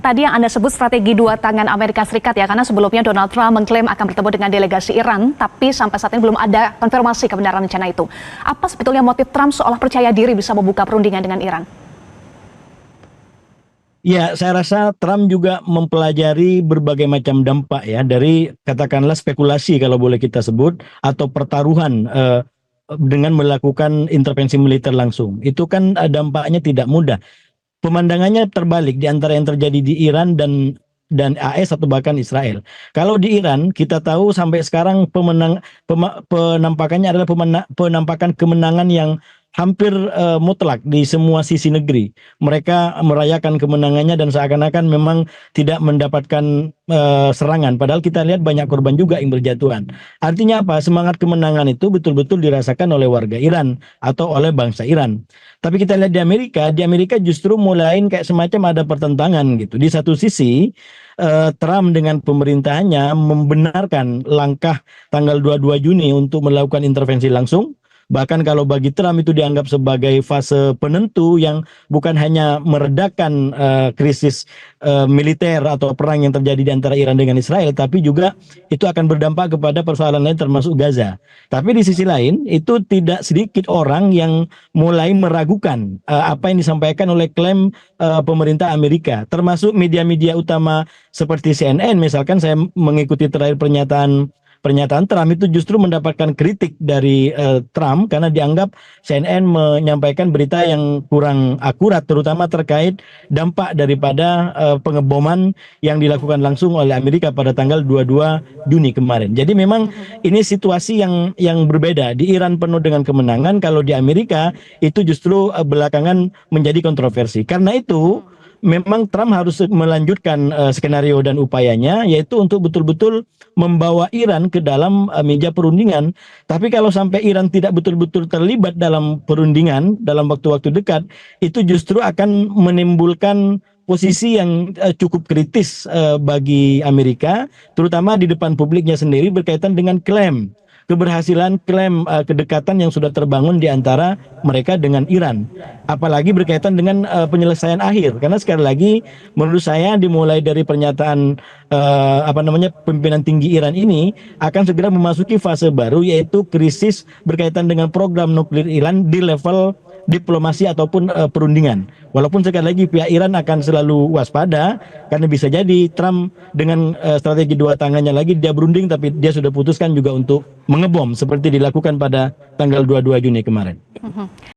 tadi yang Anda sebut strategi dua tangan Amerika Serikat ya, karena sebelumnya Donald Trump mengklaim akan bertemu dengan delegasi Iran, tapi sampai saat ini belum ada konfirmasi kebenaran rencana itu. Apa sebetulnya motif Trump seolah percaya diri bisa membuka perundingan dengan Iran? Ya, saya rasa Trump juga mempelajari berbagai macam dampak ya dari katakanlah spekulasi kalau boleh kita sebut atau pertaruhan dengan melakukan intervensi militer langsung. Itu kan dampaknya tidak mudah. Pemandangannya terbalik di antara yang terjadi di Iran dan AS atau bahkan Israel. Kalau di Iran kita tahu sampai sekarang penampakannya adalah penampakan kemenangan yang hampir mutlak di semua sisi negeri. Mereka merayakan kemenangannya dan seakan-akan memang tidak mendapatkan serangan. Padahal kita lihat banyak korban juga yang berjatuhan. Artinya apa? Semangat kemenangan itu betul-betul dirasakan oleh warga Iran atau oleh bangsa Iran. Tapi kita lihat di Amerika justru mulai kayak semacam ada pertentangan gitu. Di satu sisi Trump dengan pemerintahannya membenarkan langkah tanggal 22 Juni untuk melakukan intervensi langsung. Bahkan kalau bagi Trump itu dianggap sebagai fase penentu yang bukan hanya meredakan krisis militer atau perang yang terjadi di antara Iran dengan Israel, tapi juga itu akan berdampak kepada persoalan lain termasuk Gaza. Tapi di sisi lain itu tidak sedikit orang yang mulai meragukan apa yang disampaikan oleh klaim pemerintah Amerika, termasuk media-media utama seperti CNN. Misalkan saya mengikuti terakhir pernyataan Trump itu justru mendapatkan kritik dari Trump karena dianggap CNN menyampaikan berita yang kurang akurat, terutama terkait dampak daripada pengeboman yang dilakukan langsung oleh Amerika pada tanggal 22 Juni kemarin. Jadi memang ini situasi yang berbeda. Di Iran penuh dengan kemenangan, kalau di Amerika itu justru belakangan menjadi kontroversi. Karena itu memang Trump harus melanjutkan skenario dan upayanya, yaitu untuk betul-betul membawa Iran ke dalam meja perundingan. Tapi kalau sampai Iran tidak betul-betul terlibat dalam perundingan dalam waktu-waktu dekat, itu justru akan menimbulkan posisi yang cukup kritis bagi Amerika, terutama di depan publiknya sendiri berkaitan dengan klaim kedekatan yang sudah terbangun di antara mereka dengan Iran, apalagi berkaitan dengan penyelesaian akhir. Karena sekali lagi menurut saya dimulai dari pernyataan pimpinan tinggi Iran ini akan segera memasuki fase baru, yaitu krisis berkaitan dengan program nuklir Iran di level diplomasi ataupun perundingan. Walaupun sekali lagi pihak Iran akan selalu waspada karena bisa jadi Trump dengan strategi dua tangannya lagi dia berunding, tapi dia sudah putuskan juga untuk mengebom seperti dilakukan pada tanggal 22 Juni kemarin.